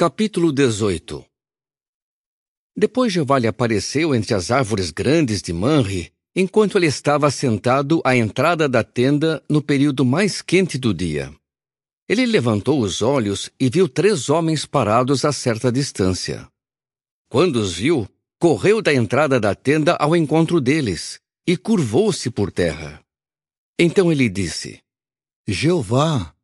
Capítulo 18. Depois Jeová lhe apareceu entre as árvores grandes de Manre, enquanto ele estava sentado à entrada da tenda no período mais quente do dia. Ele levantou os olhos e viu 3 homens parados a certa distância. Quando os viu, correu da entrada da tenda ao encontro deles e curvou-se por terra. Então ele disse: Jeová,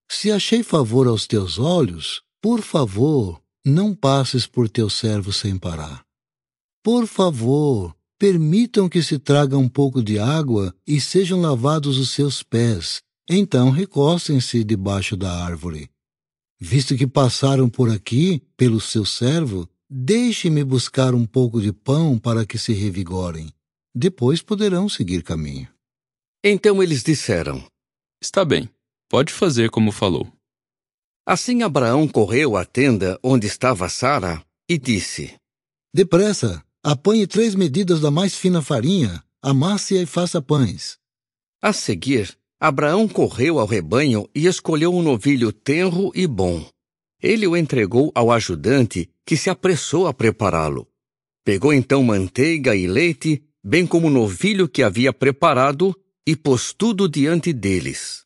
se achei favor aos teus olhos, por favor, não passes por teu servo sem parar. Por favor, permitam que se traga um pouco de água e sejam lavados os seus pés. Então recostem-se debaixo da árvore. Visto que passaram por aqui, pelo seu servo, deixe-me buscar um pouco de pão para que se revigorem. Depois poderão seguir caminho. Então eles disseram: Está bem, pode fazer como falou. Assim Abraão correu à tenda onde estava Sara e disse: Depressa, apanhe 3 medidas da mais fina farinha, amasse-a e faça pães. A seguir, Abraão correu ao rebanho e escolheu um novilho tenro e bom. Ele o entregou ao ajudante, que se apressou a prepará-lo. Pegou então manteiga e leite, bem como o novilho que havia preparado, e pôs tudo diante deles.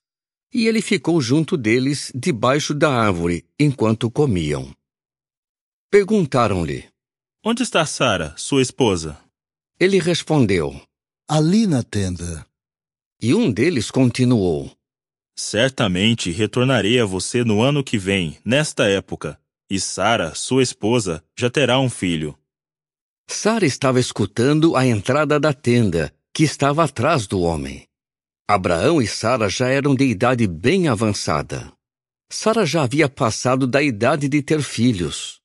E ele ficou junto deles, debaixo da árvore, enquanto comiam. Perguntaram-lhe: Onde está Sara, sua esposa? Ele respondeu: Ali na tenda. E um deles continuou: Certamente retornarei a você no ano que vem, nesta época, e Sara, sua esposa, já terá um filho. Sara estava escutando a entrada da tenda, que estava atrás do homem. Abraão e Sara já eram de idade bem avançada. Sara já havia passado da idade de ter filhos.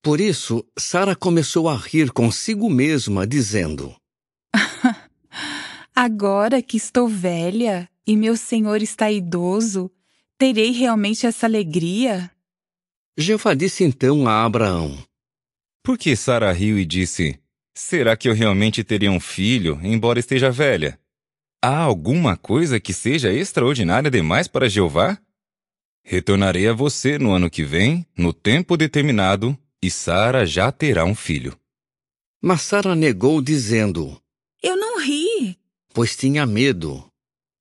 Por isso, Sara começou a rir consigo mesma, dizendo: Agora que estou velha e meu senhor está idoso, terei realmente essa alegria? Jeová disse então a Abraão: Por que Sara riu e disse: Será que eu realmente teria um filho, embora esteja velha? Há alguma coisa que seja extraordinária demais para Jeová? Retornarei a você no ano que vem, no tempo determinado, e Sara já terá um filho. Mas Sara negou, dizendo: Eu não ri. Pois tinha medo.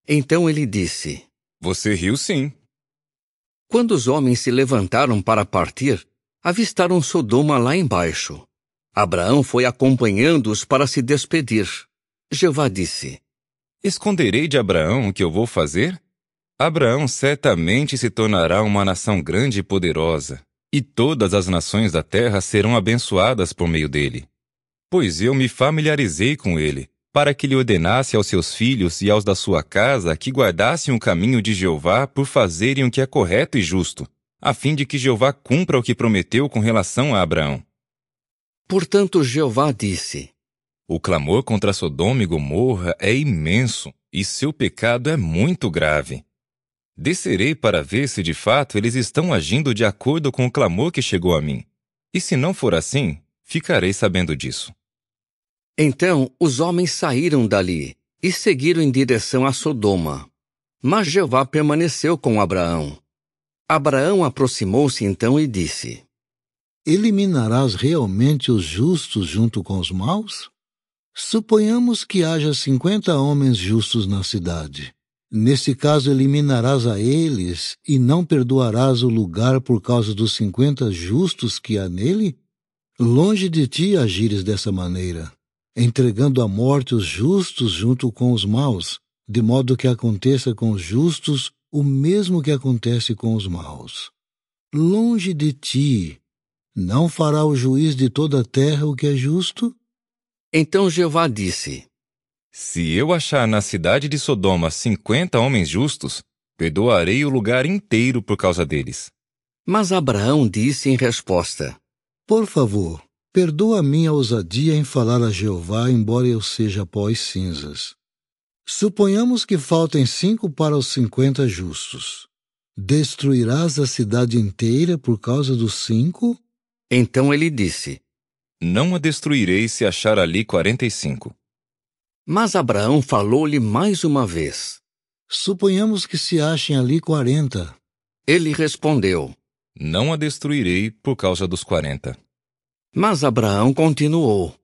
Então ele disse: Você riu sim. Quando os homens se levantaram para partir, avistaram Sodoma lá embaixo. Abraão foi acompanhando-os para se despedir. Jeová disse: Esconderei de Abraão o que eu vou fazer? Abraão certamente se tornará uma nação grande e poderosa, e todas as nações da terra serão abençoadas por meio dele. Pois eu me familiarizei com ele, para que lhe ordenasse aos seus filhos e aos da sua casa que guardassem o caminho de Jeová por fazerem o que é correto e justo, a fim de que Jeová cumpra o que prometeu com relação a Abraão. Portanto, Jeová disse: O clamor contra Sodoma e Gomorra é imenso, e seu pecado é muito grave. Descerei para ver se de fato eles estão agindo de acordo com o clamor que chegou a mim. E se não for assim, ficarei sabendo disso. Então os homens saíram dali e seguiram em direção a Sodoma. Mas Jeová permaneceu com Abraão. Abraão aproximou-se então e disse: Eliminarás realmente os justos junto com os maus? Suponhamos que haja 50 homens justos na cidade. Nesse caso, eliminarás a eles e não perdoarás o lugar por causa dos 50 justos que há nele? Longe de ti agires dessa maneira, entregando à morte os justos junto com os maus, de modo que aconteça com os justos o mesmo que acontece com os maus. Longe de ti, não fará o juiz de toda a terra o que é justo? Então Jeová disse: Se eu achar na cidade de Sodoma 50 homens justos, perdoarei o lugar inteiro por causa deles. Mas Abraão disse em resposta: Por favor, perdoa a minha ousadia em falar a Jeová, embora eu seja pó e cinzas. Suponhamos que faltem 5 para os 50 justos. Destruirás a cidade inteira por causa dos 5? Então ele disse: Não a destruirei se achar ali 45. Mas Abraão falou-lhe mais uma vez. Suponhamos que se achem ali 40. Ele respondeu: Não a destruirei por causa dos 40. Mas Abraão continuou: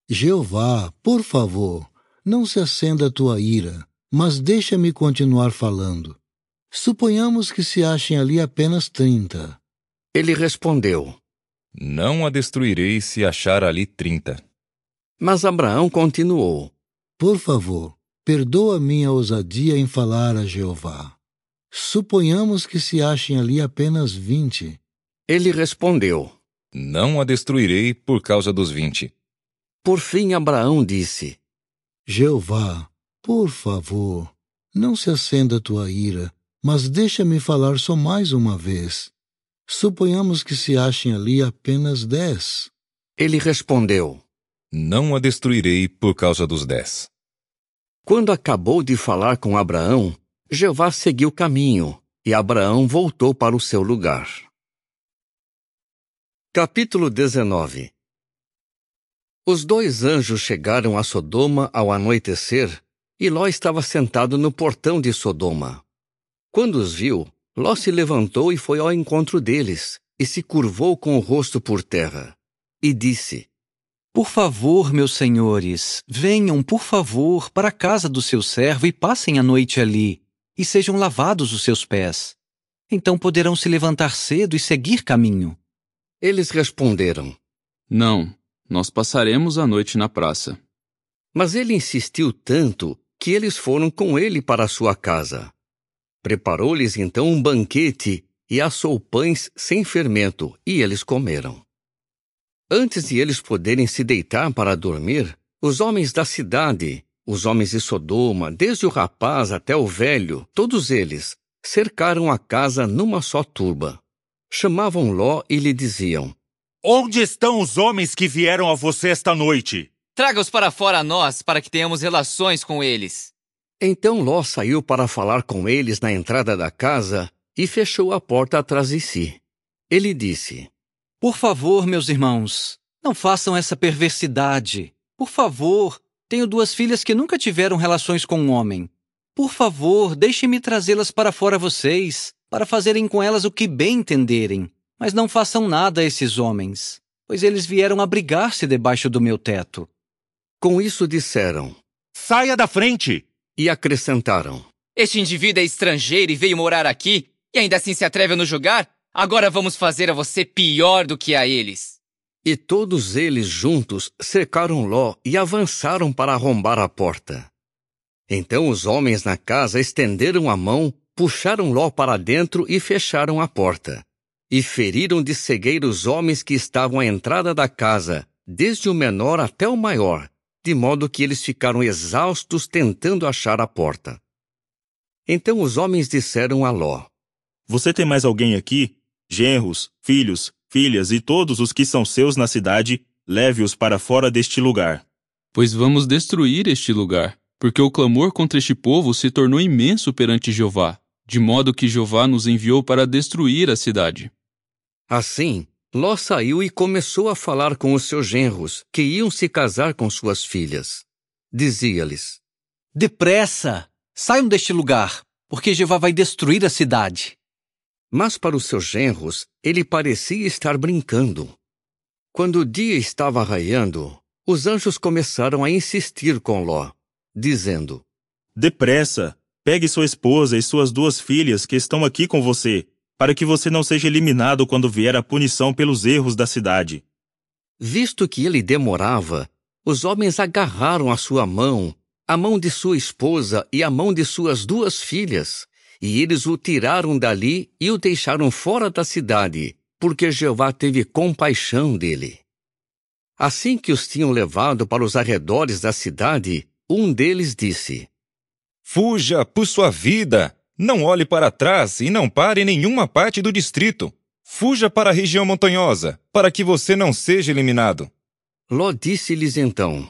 Jeová, por favor, não se acenda a tua ira, mas deixa-me continuar falando. Suponhamos que se achem ali apenas 30. Ele respondeu: Não a destruirei se achar ali 30. Mas Abraão continuou: Por favor, perdoa minha ousadia em falar a Jeová. Suponhamos que se achem ali apenas 20. Ele respondeu: Não a destruirei por causa dos 20. Por fim, Abraão disse: Jeová, por favor, não se acenda a tua ira, mas deixa-me falar só mais uma vez. Suponhamos que se achem ali apenas 10. Ele respondeu: Não a destruirei por causa dos 10. Quando acabou de falar com Abraão, Jeová seguiu caminho, e Abraão voltou para o seu lugar. Capítulo 19. Os 2 anjos chegaram a Sodoma ao anoitecer, e Ló estava sentado no portão de Sodoma. Quando os viu, Ló se levantou e foi ao encontro deles, e se curvou com o rosto por terra, e disse: Por favor, meus senhores, venham, por favor, para a casa do seu servo e passem a noite ali, e sejam lavados os seus pés. Então poderão se levantar cedo e seguir caminho. Eles responderam: Não, nós passaremos a noite na praça. Mas ele insistiu tanto que eles foram com ele para a sua casa. Preparou-lhes então um banquete e assou pães sem fermento, e eles comeram. Antes de eles poderem se deitar para dormir, os homens da cidade, os homens de Sodoma, desde o rapaz até o velho, todos eles, cercaram a casa numa só turba. Chamavam Ló e lhe diziam: Onde estão os homens que vieram a você esta noite? Traga-os para fora a nós, para que tenhamos relações com eles. Então Ló saiu para falar com eles na entrada da casa e fechou a porta atrás de si. Ele disse: Por favor, meus irmãos, não façam essa perversidade. Por favor, tenho 2 filhas que nunca tiveram relações com um homem. Por favor, deixem-me trazê-las para fora vocês, para fazerem com elas o que bem entenderem. Mas não façam nada a esses homens, pois eles vieram abrigar-se debaixo do meu teto. Com isso disseram: Saia da frente! E acrescentaram: Este indivíduo é estrangeiro e veio morar aqui, e ainda assim se atreve a nos julgar? Agora vamos fazer a você pior do que a eles. E todos eles juntos cercaram Ló e avançaram para arrombar a porta. Então os homens na casa estenderam a mão, puxaram Ló para dentro e fecharam a porta. E feriram de cegueira os homens que estavam à entrada da casa, desde o menor até o maior, de modo que eles ficaram exaustos tentando achar a porta. Então os homens disseram a Ló: Você tem mais alguém aqui? Genros, filhos, filhas e todos os que são seus na cidade, leve-os para fora deste lugar. Pois vamos destruir este lugar, porque o clamor contra este povo se tornou imenso perante Jeová, de modo que Jeová nos enviou para destruir a cidade. Assim, Ló saiu e começou a falar com os seus genros, que iam se casar com suas filhas. Dizia-lhes: Depressa! Saiam deste lugar, porque Jeová vai destruir a cidade. Mas para os seus genros, ele parecia estar brincando. Quando o dia estava raiando, os anjos começaram a insistir com Ló, dizendo: Depressa! Pegue sua esposa e suas 2 filhas que estão aqui com você, para que você não seja eliminado quando vier a punição pelos erros da cidade. Visto que ele demorava, os homens agarraram a sua mão, a mão de sua esposa e a mão de suas 2 filhas, e eles o tiraram dali e o deixaram fora da cidade, porque Jeová teve compaixão dele. Assim que os tinham levado para os arredores da cidade, um deles disse: Fuja por sua vida! Não olhe para trás e não pare em nenhuma parte do distrito. Fuja para a região montanhosa, para que você não seja eliminado. Ló disse-lhes então: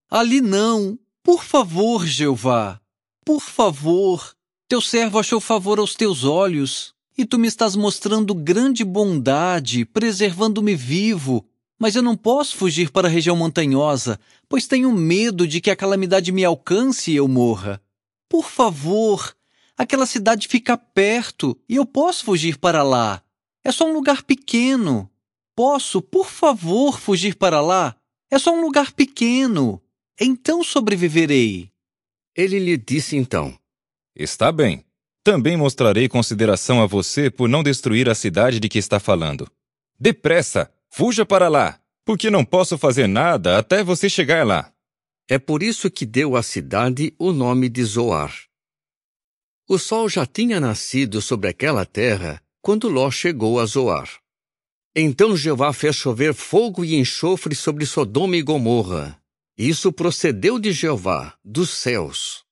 Ali não! Por favor, Jeová! Por favor! Teu servo achou favor aos teus olhos, e tu me estás mostrando grande bondade, preservando-me vivo. Mas eu não posso fugir para a região montanhosa, pois tenho medo de que a calamidade me alcance e eu morra. Por favor! Aquela cidade fica perto e eu posso fugir para lá. É só um lugar pequeno. Posso, por favor, fugir para lá? É só um lugar pequeno. Então sobreviverei. Ele lhe disse então: Está bem. Também mostrarei consideração a você por não destruir a cidade de que está falando. Depressa, fuja para lá, porque não posso fazer nada até você chegar lá. É por isso que deu à cidade o nome de Zoar. O sol já tinha nascido sobre aquela terra quando Ló chegou a Zoar. Então Jeová fez chover fogo e enxofre sobre Sodoma e Gomorra. Isso procedeu de Jeová, dos céus.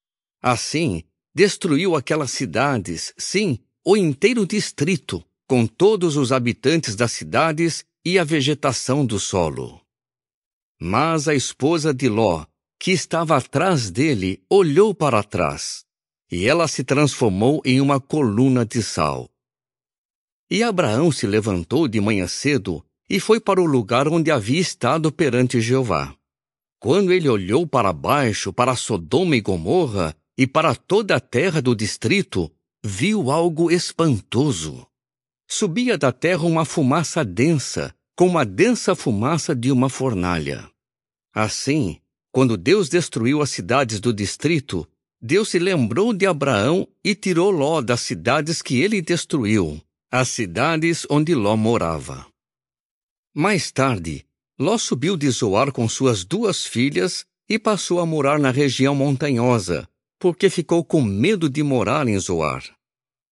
Assim, destruiu aquelas cidades, sim, o inteiro distrito, com todos os habitantes das cidades e a vegetação do solo. Mas a esposa de Ló, que estava atrás dele, olhou para trás, e ela se transformou em uma coluna de sal. E Abraão se levantou de manhã cedo e foi para o lugar onde havia estado perante Jeová. Quando ele olhou para baixo, para Sodoma e Gomorra, e para toda a terra do distrito, viu algo espantoso. Subia da terra uma fumaça densa, como a densa fumaça de uma fornalha. Assim, quando Deus destruiu as cidades do distrito, Deus se lembrou de Abraão e tirou Ló das cidades que ele destruiu, as cidades onde Ló morava. Mais tarde, Ló subiu de Zoar com suas 2 filhas e passou a morar na região montanhosa, porque ficou com medo de morar em Zoar.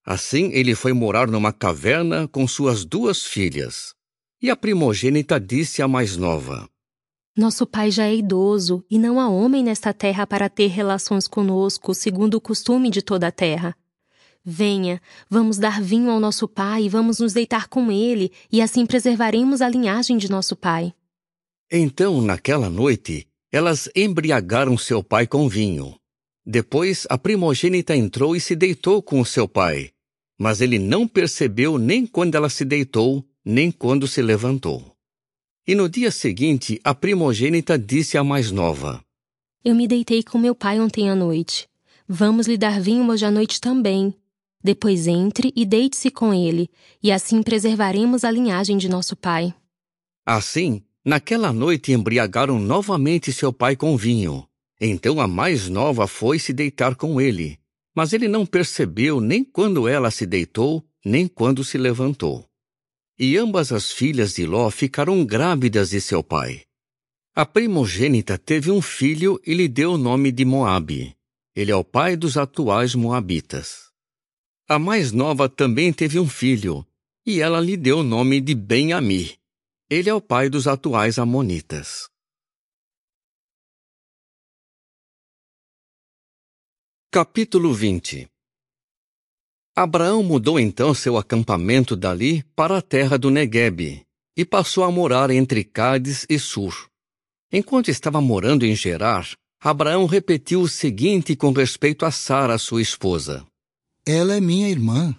Assim, ele foi morar numa caverna com suas 2 filhas. E a primogênita disse à mais nova: Nosso pai já é idoso, e não há homem nesta terra para ter relações conosco, segundo o costume de toda a terra. Venha, vamos dar vinho ao nosso pai e vamos nos deitar com ele, e assim preservaremos a linhagem de nosso pai. Então, naquela noite, elas embriagaram seu pai com vinho. Depois, a primogênita entrou e se deitou com o seu pai, mas ele não percebeu nem quando ela se deitou, nem quando se levantou. E no dia seguinte, a primogênita disse à mais nova: Eu me deitei com meu pai ontem à noite. Vamos lhe dar vinho hoje à noite também. Depois entre e deite-se com ele, e assim preservaremos a linhagem de nosso pai. Assim, naquela noite embriagaram novamente seu pai com vinho. Então a mais nova foi se deitar com ele, mas ele não percebeu nem quando ela se deitou, nem quando se levantou. E ambas as filhas de Ló ficaram grávidas de seu pai. A primogênita teve um filho e lhe deu o nome de Moabe. Ele é o pai dos atuais moabitas. A mais nova também teve um filho, e ela lhe deu o nome de Ben-Ami. Ele é o pai dos atuais amonitas. Capítulo 20. Abraão mudou então seu acampamento dali para a terra do Neguebe e passou a morar entre Cádiz e Sur. Enquanto estava morando em Gerar, Abraão repetiu o seguinte com respeito a Sara, sua esposa: Ela é minha irmã.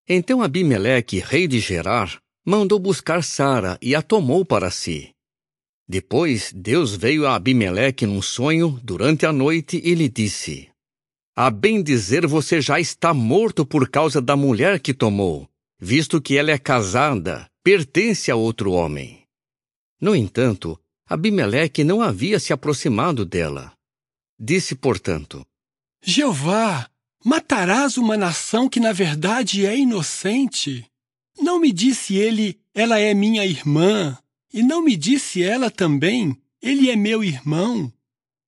Então Abimeleque, rei de Gerar, mandou buscar Sara e a tomou para si. Depois, Deus veio a Abimeleque num sonho durante a noite e lhe disse: A bem dizer, você já está morto por causa da mulher que tomou, visto que ela é casada, pertence a outro homem. No entanto, Abimeleque não havia se aproximado dela. Disse, portanto: Jeová, matarás uma nação que na verdade é inocente? Não me disse ele, ela é minha irmã, e não me disse ela também, ele é meu irmão?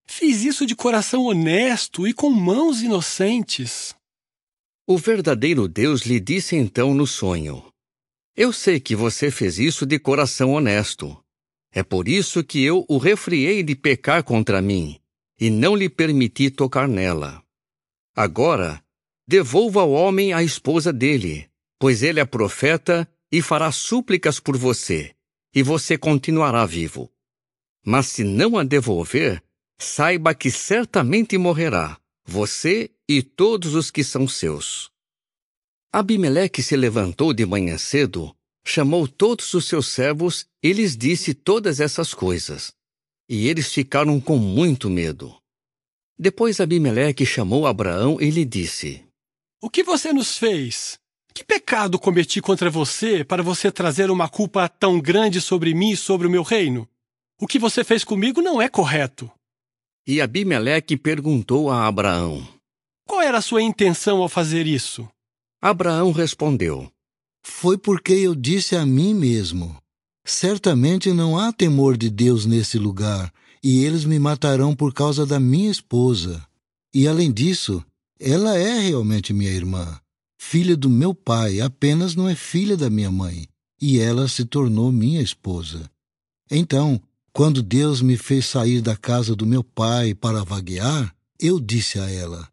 Fiz isso de coração honesto e com mãos inocentes. O verdadeiro Deus lhe disse então no sonho: Eu sei que você fez isso de coração honesto. É por isso que eu o refreei de pecar contra mim, e não lhe permiti tocar nela. Agora, devolva ao homem a esposa dele, pois ele é profeta e fará súplicas por você, e você continuará vivo. Mas se não a devolver, saiba que certamente morrerá, você e todos os que são seus. Abimeleque se levantou de manhã cedo, chamou todos os seus servos e lhes disse todas essas coisas. E eles ficaram com muito medo. Depois Abimeleque chamou Abraão e lhe disse: O que você nos fez? Que pecado cometi contra você para você trazer uma culpa tão grande sobre mim e sobre o meu reino? O que você fez comigo não é correto. E Abimeleque perguntou a Abraão: Qual era a sua intenção ao fazer isso? Abraão respondeu: Foi porque eu disse a mim mesmo: certamente não há temor de Deus nesse lugar, e eles me matarão por causa da minha esposa. E além disso, ela é realmente minha irmã, filha do meu pai, apenas não é filha da minha mãe, e ela se tornou minha esposa. Então, quando Deus me fez sair da casa do meu pai para vaguear, eu disse a ela: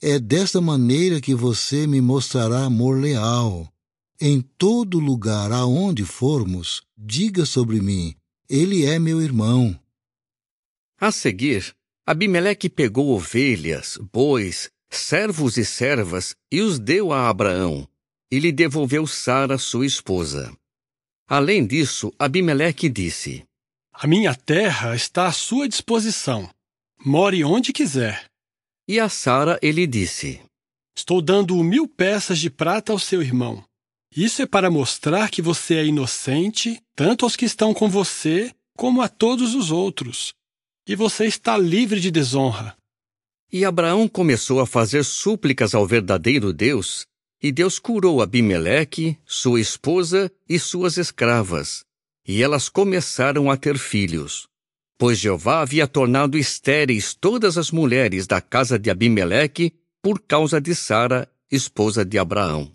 é desta maneira que você me mostrará amor leal. Em todo lugar aonde formos, diga sobre mim: ele é meu irmão. A seguir, Abimeleque pegou ovelhas, bois, servos e servas e os deu a Abraão, e lhe devolveu Sara, sua esposa. Além disso, Abimeleque disse: A minha terra está à sua disposição. More onde quiser. E a Sara ele disse: Estou dando 1000 peças de prata ao seu irmão. Isso é para mostrar que você é inocente, tanto aos que estão com você, como a todos os outros. E você está livre de desonra. E Abraão começou a fazer súplicas ao verdadeiro Deus, e Deus curou Abimeleque, sua esposa e suas escravas, e elas começaram a ter filhos. Pois Jeová havia tornado estéreis todas as mulheres da casa de Abimeleque por causa de Sara, esposa de Abraão.